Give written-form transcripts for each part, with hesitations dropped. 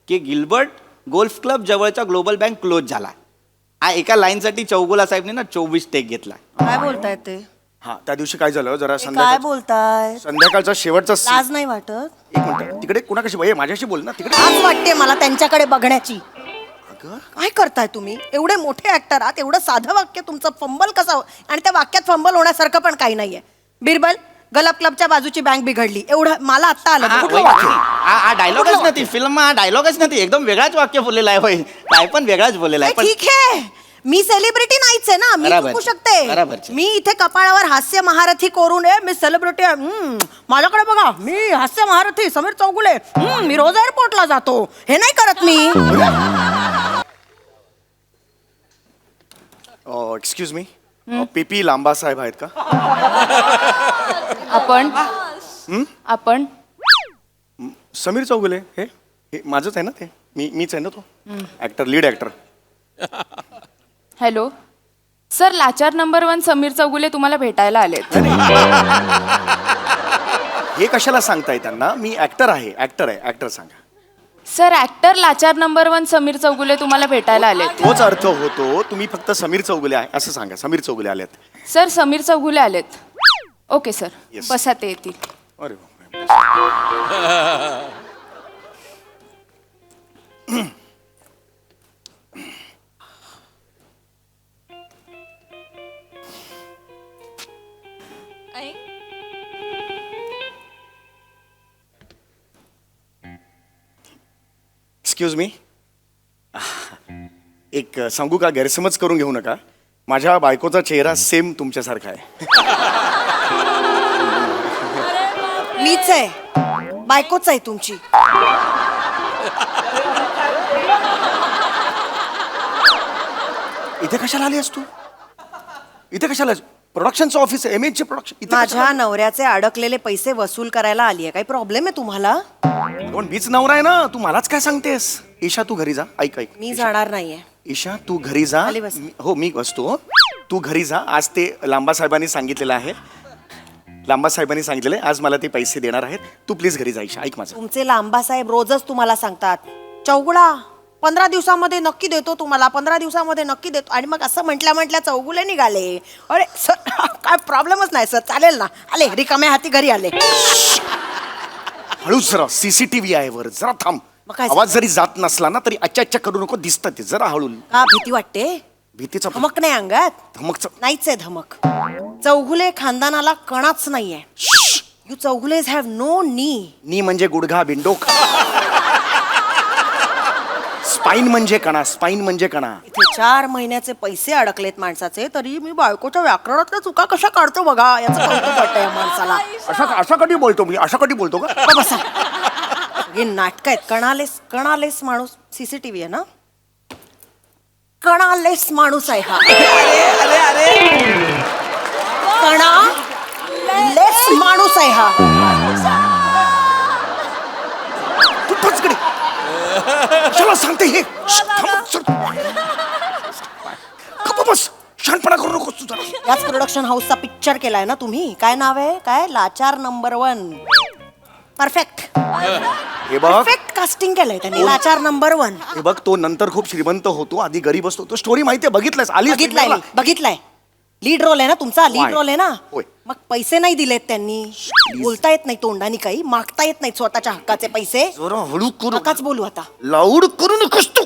की Gilbert golf club जवळचा global bank close झाला. हा एका लाईनसाठी चौगुला साहेबने ना 24 टेक घेतला. काय बोलताय ते? हा त्या दिवशी काय झालं जरा काय बोलताय? संध्याकाळचा शेवटचा लाज नाही वाटत? एक मिनिट तिकडे कुणाकशी बाई माझ्याशी बोल ना तिकडे. आज वाटते मला त्यांच्याकडे बघण्याची. अगं, काय करताय तुम्ही? एवढे मोठे ऍक्टर आहात, एवढं साधं वाक्य तुमचं फंबल कसं आणि त्या वाक्यात फंबल होण्यासारखं पण काही नाहीये. बिरबल, गलप क्लबच्या बाजूची बँक बिघडली एवढं मला आत्ता आलं. कुठलं वाक्य? हा डायलॉगच नाही ती फिल्म, हा डायलॉगच नाही, एकदम वेगळाच वाक्य बोललेला आहे. होय काय पण वेगळाच बोललेला आहे. पण ठीक आहे, मी सेलिब्रिटी नाहीच आहे ना, मी बराबर. चुकू शकते. बराबर. मी इथे कपाळावर हास्य महारथी कोरून मी सेलिब्रिटी आहे. माझ्याकडे बघा, मी हास्य महारथी समीर चौगुले. मी रोज एअरपोर्टला जातो. हे नाही करत मी. एक्सक्यूज मी, पीपी लांबा साहेब आहेत का? आपण समीर चौगुले हे हे माझंच आहे ना ते, मीच आहे ना तो actor, lead actor. Hello sir, लाचार नंबर 1 समीर चौगुले तुम्हाला भेटायला आलेत. हे कशाला सांगताय त्यांना? मी ऍक्टर आहे, ऍक्टर सांगा. सर, ऍक्टर लाचार नंबर 1 समीर चौगुले तुम्हाला भेटायला आलेत. तोच अर्थ होतो, तुम्ही फक्त समीर चौगुले आहे असं सांगा. समीर चौगुले आलेत. सर, समीर चौगुले आलेत. Okay sir, Yes. बसा, ते येतील. अरे एक्सक्यूज मी, एक सांगू का? गैरसमज करून घेऊ नका. माझ्या बायकोचा चेहरा सेम तुमच्यासारखा आहे. मीच आहे, बायकोच आहे तुमची. इथे कशाला आली तू? इथे कशाला? प्रोडक्शनचं ऑफिस आहे, एमएचचे प्रोडक्शन. इथे माझ्या नवऱ्याचे अडकलेले पैसे वसूल करायला आली आहे. काही प्रॉब्लेम आहे तुम्हाला? पण मीच नवरा आहे ना, तू मलाच काय सांगतेस? ईशा तू घरी जा. ऐक मी जाणार नाहीये. ईशा तू घरी जा. खाली बस. हो मी बसतो. तू घरी जा. आज ते लांबा साहेबांनी सांगितलेलं आहे. लांबा साहेबांनी सांगितलेलं आहे आज मला ते पैसे देणार आहेत. तू प्लीज घरी जा ईशा. ऐक माझं. तुमचे लांबा साहेब रोजच तुम्हाला सांगतात, चौगुळा 15 दिवसामध्ये नक्की देतो तुम्हाला, 15 दिवसामध्ये नक्की देतो. आणि मग असं म्हटल्या चौगुले निघाले. अरे सर, काय प्रॉब्लेमच नाही सर, चालेल ना. आले रिकाम्या हाती घरी आले. हळूच जरा, सीसीटीव्ही आहे वर, जरा थांब. मग काय आवाज जरी जात नसला ना तरी अच्छा करू नको, दिसतं ते. जरा हळू. का भीती वाटते? भीतीचा धमक नाही अंगात? धमकचं नाहीच आहे धमक. चौगुले खानदानाला कणाच नाहीये. यू चौगुलेज हॅव नो नी म्हणजे गुडघा, बिंडोक. स्पाईन म्हणजे कणा. इथे 4 महिन्याचे पैसे अडकलेत माणसाचे, तरी मी बायकोच्या व्याकरणातल्या चुका कशा काढतो बघा. याचं कौतुक वाटतं या माणसाला. अशा कधी बोलतो मी? अशा कधी बोलतो का? का बसा. हे नाटक आहेत. कणालेस माणूस. सीसीटीव्ही आहे ना? कणालेस माणूस आहे हा. कणालेस माणूस आहे हा. तू पचकडे चला सांगते हे. बस शानपणा करू नकोस तू जरा. याच प्रोडक्शन हाऊसचा पिक्चर केलाय ना तुम्ही? काय नाव आहे? काय? लाचार नंबर 1. परफेक्ट. हे बघ, परफेक्ट कास्टिंग केलंय त्यांनी. लाचार नंबर 1. हे बघ, तो नंतर खूप श्रीमंत होतो, आधी गरीब असतो. तो स्टोरी माहितीये, बघितलंयस? बघितलाय. लीड रोल आहे ना तुमचा? लीड रोल आहे ना? होय. मग पैसे नाही दिलेत त्यांनी. बोलता येत नाही तोंडानी, काही मागता येत नाही स्वतःच्या हक्काचे पैसे. जरा हळू करू. नकाच बोलू आता. लाऊड करू नकोस तू.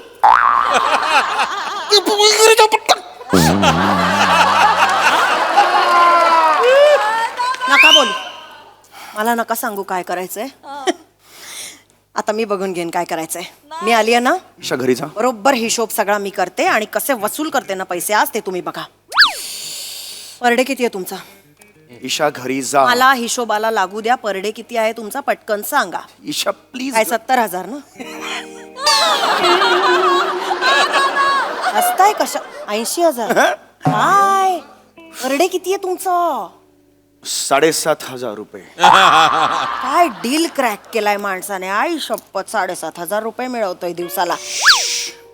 नका बोलू. मला नका सांगू काय करायचंय. आता मी बघून घेईन काय करायचंय. मी आली आहे ना, ईशा घरी जा. बरोबर हिशोब सगळा मी करते आणि कसे वसूल करते ना पैसे आज ते तुम्ही बघा. पर डे किती आहे तुमचा? ईशा घरी जा. मला हिशोबाला लागू द्या. पर डे किती आहे तुमचा पटकन सांगा. ईशा प्लीज. काय 70,000 ना? हसताय कशा? 80,000. काय पर डे किती आहे तुमचं? 7,500 रुपये. काय डील क्रॅक केलाय माणसाने. आई शपथ, 7,500 रुपये मिळवतोय दिवसाला.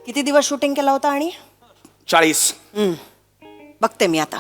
किती दिवस शूटिंग केला होता? आणि 40. बघते मी आता.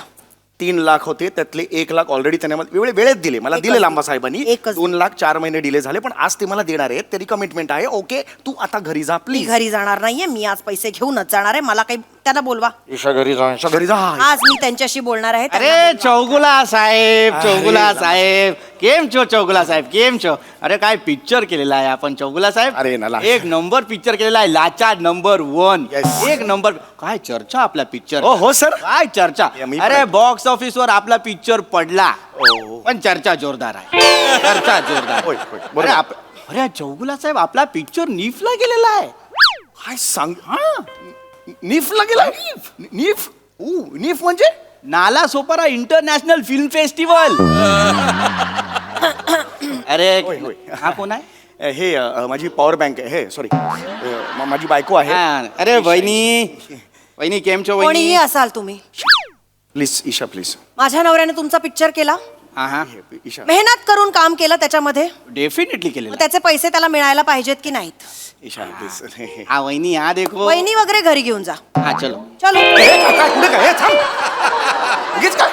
3 लाख होते त्यातले 1 लाख ऑलरेडी त्यांनी मला वेळेत दिले. मला दिले लांबा साहेबांनी. एकच. 2 लाख 4 महिने डिले झाले, पण आज ते मला देणार आहेत. तरी कमिटमेंट आहे. ओके, तू आता घरी जा मी प्लीज. घरी जाणार नाहीये. मी आज पैसे घेऊनच जाणार आहे. मला काही त्यांना बोलवा. ईशा घरी जा, ईशा घरी जा. आज मी त्यांच्याशी बोलणार आहे. त्यांना અરે बोलवा. ચૌગુલા સાહેબ કેમ છો ચૌગુલા સાહેબ કેમ છો? અરે काय पिक्चर केलेला आहे आपण चौगुला साहेब. अरे ना, लाचा. एक नंबर पिक्चर केलेला आहे, लाचा नंबर 1. Yes. एक नंबर. काय चर्चा आपला पिक्चर. हो सर. काय चर्चा. मी अरे पण- बॉक्स ऑफिस वर आपला पिक्चर पडला, हो. पण चर्चा जोरदार आहे. चर्चा जोरदार होय, आहे. होय, बरोबर. अरे चौगुला साहेब आपला पिक्चर नीफला गेलेला आहे. काय सांग. नीफला गेला. नीफ. नीफ म्हणजे Nala Sopara international film festival. अरे होय, होय. हा कोण आहे? हे माझी पॉवर बँक आहे. हे सॉरी, माझी बायको आहे. हा, अरे वहिनी केम छो कोणीही वहिनी? असाल तुम्ही, प्लीज ईशा प्लीज. माझ्या नवऱ्याने तुमचा पिक्चर केला, हा हा ईशा मेहनत करून काम केलं त्याच्यामध्ये, डेफिनेटली मग केलेलं. त्याचे पैसे त्याला मिळायला पाहिजेत की नाहीत? ईशा प्लीज. हा वहिनी हा देखो. वहिनी वगैरे घरी घेऊन जा. हा चलो. चलो. कुठे काय? हे थांब. उगीच काय?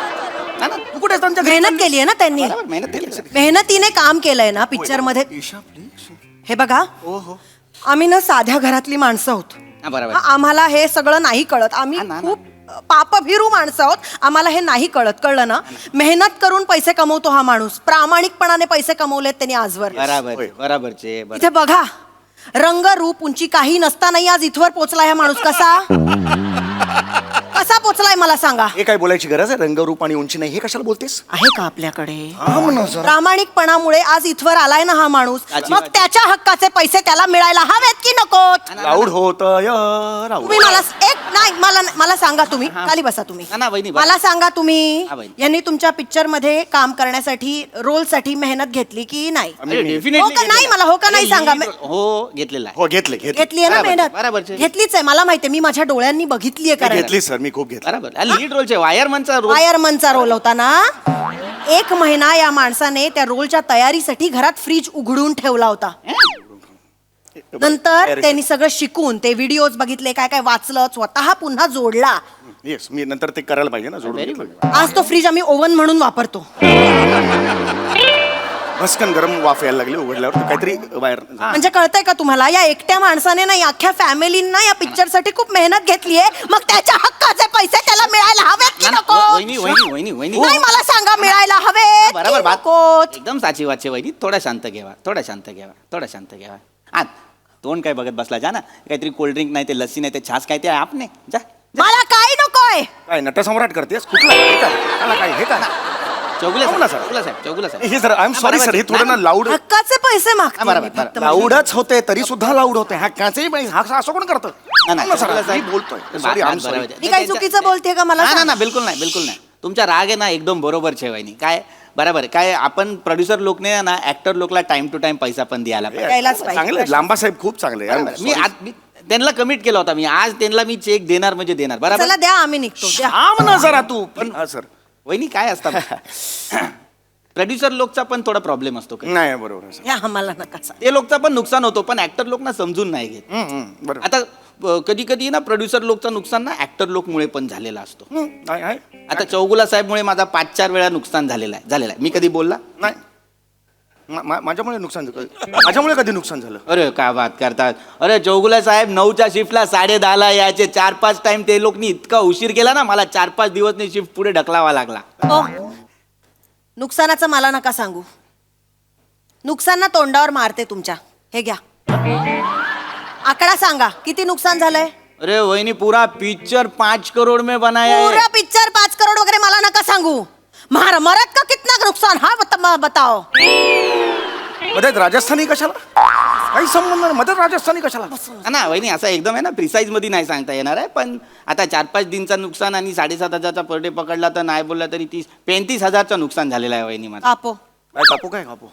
ना ना, तू कुठे आहेस? त्यांच्या घरी मेहनत केली आहे ना त्यांनी. बरोबर, मेहनत केली. मेहनतीने काम केलंय ना पिक्चर मध्ये. ईशा प्लीज. हे बघा, हो. आम्ही ना साध्या घरातली माणसं आहोत. हा बरोबर. हा, आम्हाला हे सगळं नाही कळत. आम्ही हा, ना. खूप पापभिरू माणसं आहोत. आम्हाला हे नाही कळत. कळलं ना? मेहनत करून पैसे कमवतो हा माणूस. प्रामाणिकपणाने पैसे कमवलेत त्यांनी आजवर. बराबर होय. बराबरचे. इथे बघा, रंग रूप उंची काही नसतानाही आज इथवर पोचलाय हा माणूस. कसा पोचलाय मला सांगा. हे काय बोलायची गरज आहे? रंगरूप आणि उंची नाही, हे कशाला बोलतेस? आहे का आपल्याकडे? हा म्हणा जरा. प्रामाणिकपणामुळे आज इथवर आलाय ना हा माणूस. साची मग बात. त्याच्या हक्काचे पैसे त्याला मिळायला हवेत की नकोत? लाऊड होत राऊड. तुम्ही मला नाही, मला सांगा तुम्ही. खाली बसा तुम्ही. ना, ना, वहिनी, बसा. मला सांगा तुम्ही, हा, वहिनी. यांनी तुमच्या पिक्चर मध्ये काम करण्यासाठी रोल साठी मेहनत घेतली की नाही? डेफिनेटली हो का नाही? मला हो का नाही सांगा. हो घेतलेला आहे. हो घेतले घेतली आहे ना बराबर, मेहनत? बराबरचे. घेतलीच आहे, मला माहितीये. मी माझ्या डोळ्यांनी बघितलीये. कारण घेतली सर, मी खूप घेतली. बरोबर. लीड रोलचे वायरमनचा रोल. फायरमनचा रोल होता ना. 1 महिना या माणसाने त्या रोलच्या तयारीसाठी घरात फ्रीज उघडून ठेवला होता. नंतर त्यांनी सगळं शिकून ते व्हिडिओज बघितले, काय काय वाचलं, स्वतः पुन्हा जोडला. येस, मी नंतर ते करायला पाहिजे ना, जोडून Very घेतलं. आज तो फ्रीज आम्ही ओव्हन म्हणून वापरतो. भस्कन गरम वाफ यायला लागली उघडल्यावर. तर काहीतरी वायर. म्हणजे कळतंय का तुम्हाला? या एकट्या माणसाने नाही, अख्ख्या फॅमिलींना या पिक्चर साठी खूप मेहनत घेतलीये. मग त्याच्या हक्काचे पैसे त्याला मिळायला हवेत की ना, ना, नको? वहिनी नाही, मला सांगा, मिळायला हवेत बरोबर की बात. नकोत? एकदम साची वाचे वहिनी. थोडा शांत घ्यावा, थोडा शांत घ्यावा. हा, तोंड काय बघत बसला? जा ना, काहीतरी कोल्ड्रिंक नाही ते लस्सी नाही ते छास काय ते आपने जा. मला काय नकोय. काय नटसम्राट करतेस? कुठला हे काय? त्याला काय हे काय? चौगुला हो ना, साहेब, सर. चौगुला साहेब. हे sir, I am sorry sir, हे थोडं ना लाऊड. हक्काचे पैसे मागते बरोबर, मी फक्त. बरोबर. लाऊडच होते तरी सुद्धा लाऊड होते. हा कॅचही पाहिजे. हा असं कोण करतं? नाही, हो ना, सर, चौगुला मी साहेब. बोलतोय. बात- सॉरी, आय एम बात सॉरी. बरोबर आहे. मी काय चुकीचं बोलते का? मला ना सांगा. बिलकुल नाही. तुमचा राग आहे ना एकदम बरोबर छे वहिनी. काय बरोबर काय आपण प्रोड्युसर लोकने ना ऍक्टर लोकला टाइम टू टाइम पैसा पण द्यायला पाहिजे. द्यायलाच पाहिजे. चांगले लांबा साहेब खूप चांगले. मी त्यांना कमिट केला होता. मी आज त्यांना मी चेक देणार म्हणजे देणार. बरोबर. चला द्या, आम्ही निघतो. द्या. थांब ना जरा तू पण. हा सर. वहिनी काय असतात प्रोड्युसर लोकचा पण थोडा प्रॉब्लेम असतो काय. नाही बरोबर आहे, सर. द्या, आम्हाला नका सांगा. ते लोकचा पण नुकसान होतो पण ऍक्टर लोक ना समजून नाही घेत. बरोबर. आता कधी कधी ना प्रोड्युसर लोकचं नुकसान ना ऍक्टर लोकमुळे पण झालेला असतो. नाही आहे. आता चौगुला साहेबमुळे माझा 5-4 वेळा नुकसान झालेला आहे. मी कधी बोलला? नाही माझ्यामुळे नुकसान झालं. माझ्यामुळे कधी नुकसान झालं? अरे काय बात करतात. अरे चौगुला साहेब 9च्या शिफ्टला 10:30 यायचे. 4-5 टाइम ते लोकनी इतका उशीर केला ना, मला 4-5 दिवस शिफ्ट पुढे ढकलावा लागला. हो. नुकसानाचं मला नका सांगू. नुकसान ना तोंडावर मारते तुमच्या. हे घ्या, आकडा सांगा किती नुकसान झालंय. अरे वहिनी पूरा पिक्चर 5 करोड़ में बनाया है. पूरा पिक्चर 5 करोड वगैरे मला नका सांगू. मरत का कितना नुकसान हा बताओ. मदत राजस्थानी कशाला? काही संबंध नाही. मदत राजस्थानी कशाला? हा ना वहिनी, असं एकदम आहे ना प्रिसाईज मध्ये नाही सांगता येणार आहे. पण आता 4-5 दिनचा नुकसान आणि 7,500चा पर डे पकडला तर नाही बोलला तरी 30-35,000चं नुकसान झालेलं आहे वहिनी माझं. कापो काय कापू?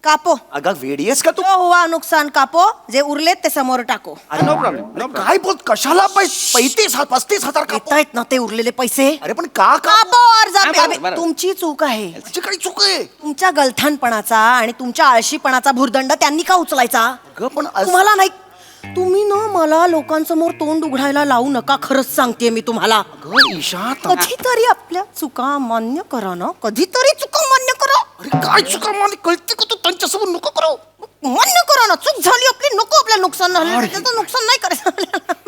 कापो. अगं वेडीयस का तू? जो हुआ नुकसान कापो. जे उरलेत ते समोर टाको. No problem. काय बोल? कशाला 35,000 कापू? येत ना ते उरलेले पैसे. अरे पण का कापो और जा. हा, बरोबर, बरोबर. तुमची चूक आहे. त्याची काही चूक आहे? तुमच्या गलथानपणाचा आणि तुमच्या आळशीपणाचा भुर्दंड त्यांनी का उचलायचा? अगं पण तुम्हाला नाही. तुम्ही ना मला लोकांसमोर तोंड उघडायला लावू नका, खरंच सांगते मी तुम्हाला. अगं ईशा कधीतरी आपल्या चुका मान्य करा ना, कधीतरी चुका मान्य करा. अरे काय चुका मला कळते का तू त्यांच्यासमोर नको करू. मान्य करा ना, चूक झाली आपली, नको आपल्या नुकसान झालं, त्याचं नुकसान नाही करायचं.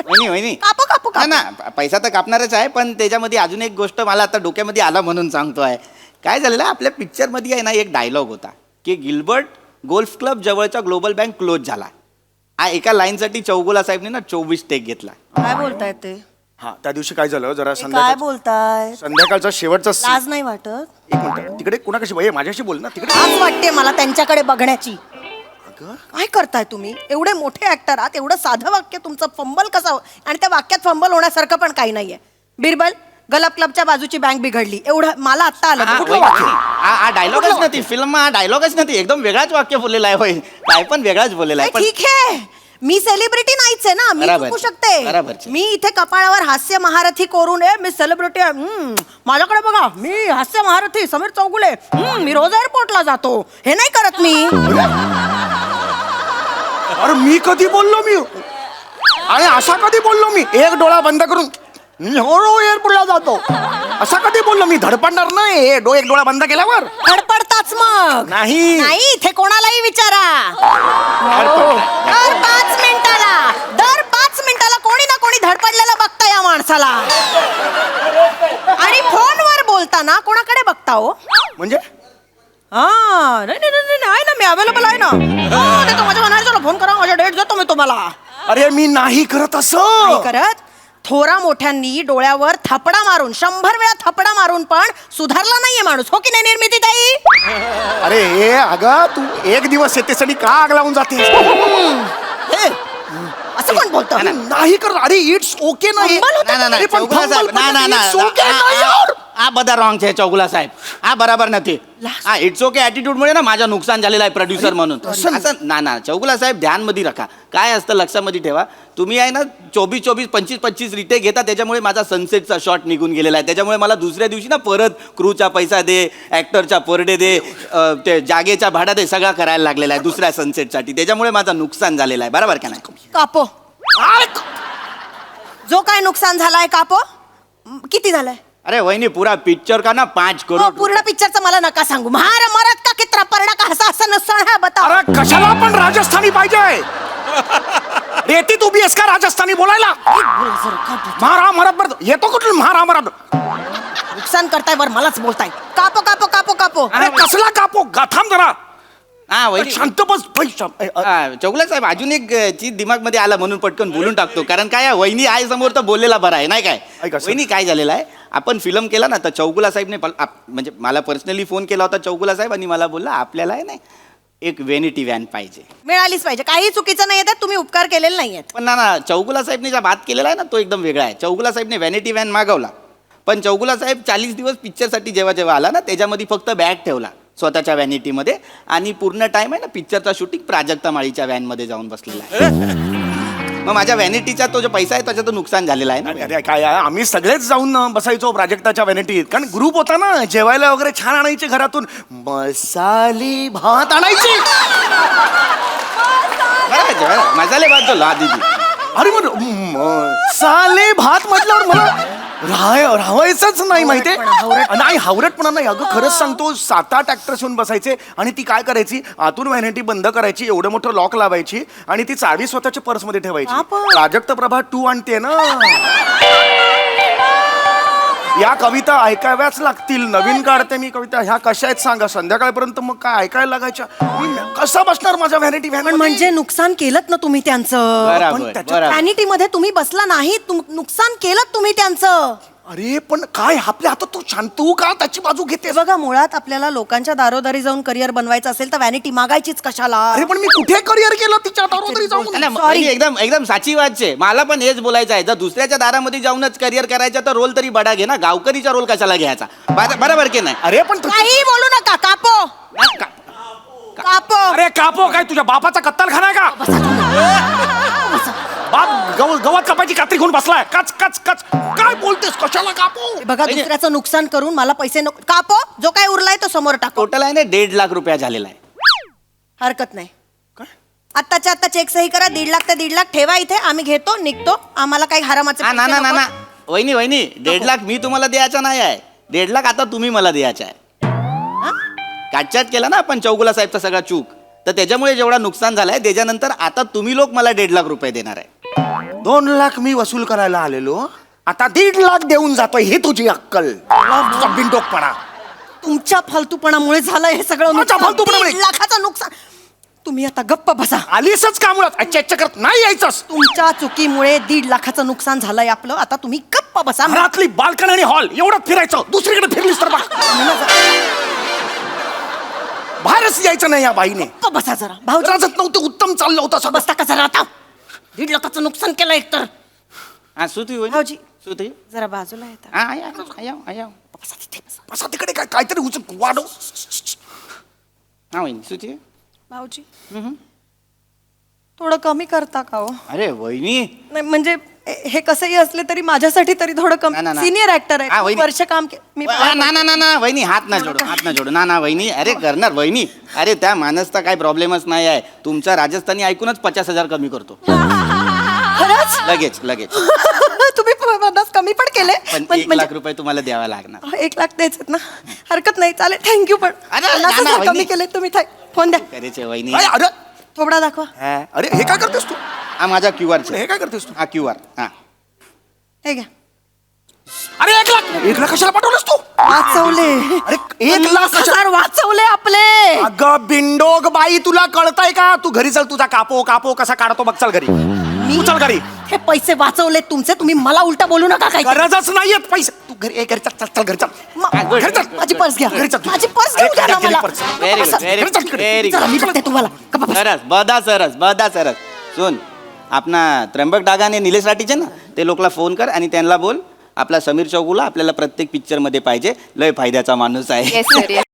वहिनी कापू कापू हा कापू. ना, पैसा तर कापणारच आहे, पण त्याच्यामध्ये अजून एक गोष्ट मला आता डोक्यामध्ये आला म्हणून सांगतोय. काय झालेलं आपल्या पिक्चरमध्ये आहे ना, एक डायलॉग होता की गिल्बर्ट गोल्फ क्लब जवळचा ग्लोबल बँक क्लोज झाला. एका लाईनसाठी चौगुला साहेबने ना 24 टेक घेतला. काय बोलताय ते? हा त्या दिवशी काय झालं जरा काय बोलताय? संध्याकाळचा शेवटचा लाज नाही वाटत? एक मिनिट तिकडे कोणाकशी बाई माझ्याशी बोल ना तिकडे. लाज वाटते मला त्यांच्याकडे बघण्याची. काय करताय तुम्ही? एवढे मोठे ऍक्टर आहात, एवढं साधं वाक्य तुमचं फंबल कसं, आणि त्या वाक्यात फंबल होण्यासारखं पण काही नाहीये. बिरबल, गलब क्लबच्या बाजूची बँक बिघडली, एवढं मला आत्ता आलं. कुठलं वाक्य? हा डायलॉगच नाही, फिल्म हा डायलॉगच नाही, एकदम वेगळाच वाक्य बोललेला आहे. होय, काय पण वेगळाच बोललेला आहे. पण ठीक आहे, मी सेलिब्रिटी नाहीच आहे ना, मी बराबर. चुकू शकते. बराबरचे. मी इथे कपाळावर हास्य महारथी कोरून मी सेलिब्रिटी आहे. माझ्याकडे बघा, मी हास्य महारथी समीर चौगुले, मी रोज एअरपोर्टला जातो. हे नाही करत मी. अरे मी कधी बोललो मी, आणि असा कधी बोललो मी, एक डोळा बंद करून एअरपोर्टला जातो असा कधी बोललो मी? धडपडणार नाही एक डोळा बंद केल्यावर. धडपडताच मग नाही. नाही, इथे कोणालाही विचारा. दर 5 मिनिटाला कोणी ना कोणी धडपडलेलं बघता या माणसाला. आणि फोनवर बोलताना कोणाकडे बघता हो? म्हणजे हा, नाही नाही नाही नाही, आहे ना, मी अवेलेबल आहे ना. देतो माझ्या मॅनेजरला फोन करा, माझ्या डेट देतो मी तुम्हाला. अरे मी नाही करत असं. नाही करत? थोरा मोठ्यांनी डोळ्यावर थपडा मारून 100 वेळा थपडा मारून पण सुधारला नाहीये माणूस, हो की नाही निर्मिती ताई? अरे हे अगं तू एक दिवस येतेसाठी का आग लावून जाते? असं कोण बोलतो? नाही करत. अरे इट्स ओके नाही. नाही, चौगुला साहेब, બધા रॉंग છે चौगुला साहेब. हा बराबर નથી. हा इट्स ओके ॲटिट्यूड मुळे ना माझं नुकसान झालेलं आहे प्रोड्युसर म्हणून. असं ना चौगुला साहेब ध्यानमध्ये रखा. काय असतं लक्षामध्ये ठेवा, तुम्ही आहे ना 24 25 रिटेक घेता, त्याच्यामुळे माझा सनसेटचा शॉट निघून गेलेला आहे. त्याच्यामुळे मला दुसऱ्या दिवशी ना परत क्रूचा पैसा दे, ॲक्टरचा पर डे दे, ते जागेचा भाडा दे, सगळा करायला लागलेला आहे दुसऱ्या सनसेटसाठी. त्याच्यामुळे माझं नुकसान झालेलं आहे. बरोबर का नाही? कापो. जो काय नुकसान झालाय कापो. किती झालंय? अरे वहिनी पूरा पिक्चर का ना 5 हो, करोड. पूर्ण पिक्चरचं मला नका सांगू. महार मरत का कितना पडला का हसा हसा नुकसान है बताओ. अरे कशाला पण राजस्थानी पाहिजे? रेतीत उभी आहेस का राजस्थानी बोलायला? महारा मराठ येतो कुठून महारा मराठ? नुकसान करताय वर मलाच बोलताय. कापो कापो कापो कापो. अरे कसला कापो? थांब जरा. हा वहिनी शांत बस. चौगुला साहेब अजून एक चीज दिमागमध्ये आला म्हणून पटकन बोलून टाकतो. कारण काय आहे, वहिनी आहे समोर तर बोललेला बरा आहे नाही काय? ऐका सर. वहिनी काय झालेलं आहे, आपण फिल्म केला ना तर चौगुला साहेबने म्हणजे मला पर्सनली फोन केला होता चौगुला साहेब, आणि मला बोलला आपल्याला आहे ना एक वेनिटी व्हॅन पाहिजे. मिळालीच पाहिजे, काही चुकीचं नाही येत, तुम्ही उपकार केलेले नाहीयेत. पण ना चौगुला साहेबने ज्या बात केलेला आहे ना तो एकदम वेगळा आहे. चौगुला साहेबने व्हॅनिटी व्हॅन मागवला, पण चौगुला साहेब 40 दिवस पिक्चरसाठी जेव्हा आला ना त्याच्यामध्ये फक्त बॅग ठेवला स्वतःच्या व्हॅनिटीमध्ये, आणि पूर्ण टाइम आहे ना पिक्चरचा शूटिंग प्राजक्ता माळीच्या व्हॅनमध्ये जाऊन बसलेला आहे. मग माझ्या व्हॅनिटीचा तो जो पैसा आहे त्याचं नुकसान झालेला आहे ना. अरे काय आम्ही सगळेच जाऊन बसायचो प्राजक्ताच्या व्हॅनिटीत, कारण ग्रुप होता ना, जेवायला वगैरे छान आणायचे घरातून, मसाले भात आणायचे. बरं मसाले भात जो दीदी. अरे मग मसाले भात म्हटल्यावर मला राहायचंच नाही माहितीये. नाही हावरटपणा नाही अगं, खरंच सांगतो 7-8 ऍक्टर्स येऊन बसायचे, आणि ती काय करायची, आतून व्हॅनिटी बंद करायची, एवढं मोठं लॉक लावायची, आणि ती चावी स्वतःच्या पर्समध्ये ठेवायची. प्राजक्त प्रभा 2 आणते ना, या कविता ऐकाव्याच लागतील. नवीन काढते मी कविता, ह्या कशा आहेत सांगा? संध्याकाळपर्यंत मग काय ऐकायला लागायच्या. मी कसा बसणार माझ्या व्हॅनिटी व्हॅन? म्हणजे नुकसान केलं ना तुम्ही त्यांचं. बरोबर. व्हॅनिटी मध्ये तुम्ही बसला नाही, नुकसान केलं तुम्ही त्यांचं. अरे पण काय आपल्या हातात, तू शांत तू का त्याची बाजू घेते? बघा, मुळात आपल्याला लोकांच्या दारोदारी जाऊन करिअर बनवायचं असेल तर व्हॅनिटी मागायचीच कशाला? अरे पण मी कुठे करिअर केलं तिच्या दारोदारी जाऊन? वहिनी एकदम साची वाच आहे. मला पण हेच बोलायचं आहे, जर दुसऱ्याच्या दारामध्ये जाऊनच करिअर करायचं तर रोल तरी बडा घे ना, गावकरीचा रोल कशाला घ्यायचा? बरोबर की नाही? अरे पण काही बोलू नका. कापो कापो. अरे कापो काय, तुझ्या बापाचा कत्तलखाना आहे का? बाप गवत कापायची कात्री घेऊन बसलाय. कच कच कच काय बोलतेस? कशाला कापो? बघा, दुसऱ्याचं नुकसान करून मला पैसे नको. कापो, जो काय उरलाय तो समोर टाको. टोटल आहे ना 1.5 लाख रुपया झालेला आहे. हरकत नाही. आत्ताच्या आत्ता चेक सही करा, 1.5 लाख ते 1.5 लाख ठेवा इथे, आम्ही घेतो निघतो, आम्हाला काही हरामाचे ना पैसे ना ना नको. ना वहिनी 1.5 लाख मी तुम्हाला द्यायचा नाही आहे. 1.5 लाख आता तुम्ही मला द्यायचा आहे. काटछाट केला ना आपण चौगुला साहेबचा सगळा चूक, तर त्याच्यामुळे जेवढा नुकसान झालाय त्याच्यानंतर आता तुम्ही लोक मला 1.5 लाख रुपये देणार आहे. 2 लाख मी वसूल करायला आलेलो, आता 1.5 लाख देऊन जातोय. ही तुझी अक्कल, तुझा बिनडोकपणा. तुमच्या फालतूपणामुळे झालं हे सगळं माझ्या नुकसान. फालतूपणामुळे? 1.5 लाखाचं नुकसान. तुम्ही आता गप्प बसा. आलीसच का मुळात चेक करत नाही यायचंस. तुमच्या चुकीमुळे 1.5 लाखाचं नुकसान झालंय आपलं. आता तुम्ही गप्प बसा. घरातली बाल्कन आणि हॉल एवढंच फिरायचं, दुसरीकडे फिरलीस तर बघ. बाहेरच यायचं नाही या बाईने. गप्प बसा जरा. भाऊजी राजत नव्हतं, उत्तम चाललं होतं सगळं. बसता का जरा आता. 1.5 लाखाचं नुकसान केलं एकतर. हा सुती वहिनी भाऊजी सुती जरा बाजूला येतात. हा आया बसा तिकडे, काहीतरी वाढव. हा वहिनी सुती. भाऊजी थोडं कमी करता का हो? अरे वहिनी नाही म्हणजे हे कसंही असले तरी माझ्यासाठी तरी थोडं ना, कमी. ना, ना. सिनियर ऍक्टर हा, आहे, वहिनी. वर्ष काम मी ना वहिनी हात ना जोडू ना वहिनी. अरे करणार वहिनी. अरे त्या माणसचा काही प्रॉब्लेमच नाही आहे. तुमचा राजस्थानी ऐकूनच 50,000 कमी करतो खरंच लगेच. तुम्ही 50 कमी पण केले. पण 1 लाख रुपये तुम्हाला द्यावा लागणार. 1 लाख द्यायचे ना, हरकत नाही, चालेल, थँक्यू. पण अरे, 50,000 ना, कमी वहिनी. केले तुम्ही. फोन द्या. करायचे वहिनी. अरे थोबडा दाखवा. अरे हे काय करतेस तू? हा माझा QR हे काय करतेस तू? हा QR हा हे घ्या. अरे 1 लाख कशाला पाठवलंस तू? वाचवले. अरे 1 लाख कशा- 1,00,000 वाचवले आपले. अगं बिंडोग बाई, तुला कळतंय का? तू घरी चल, तुझा कापो कसा काढतो बघ. चल घरी, तू चल घरी. हे पैसे वाचवले तुमचे. तुम्ही मला उलटा बोलू नका. काय गरजच नाहीयेत पैसे. तू घरी घरी चल घरी चल. घरी चल. माझी पर्स घ्या. घरी चल तू. माझी पर्स घेऊन द्या ना घरी मला. पर्स. व्हेरी गुड चला, मी बघते तुम्हाला. गप्पा बसा. सरस सुन. आपला त्र्यंबक डागा आणि निलेश राटीचे ना, ते लोकला फोन कर आणि त्यांना बोल आपला समीर चौगुला आपल्याला प्रत्येक पिक्चर मध्ये पाहिजे. लय फायद्याचा माणूस आहे. Yes sir yes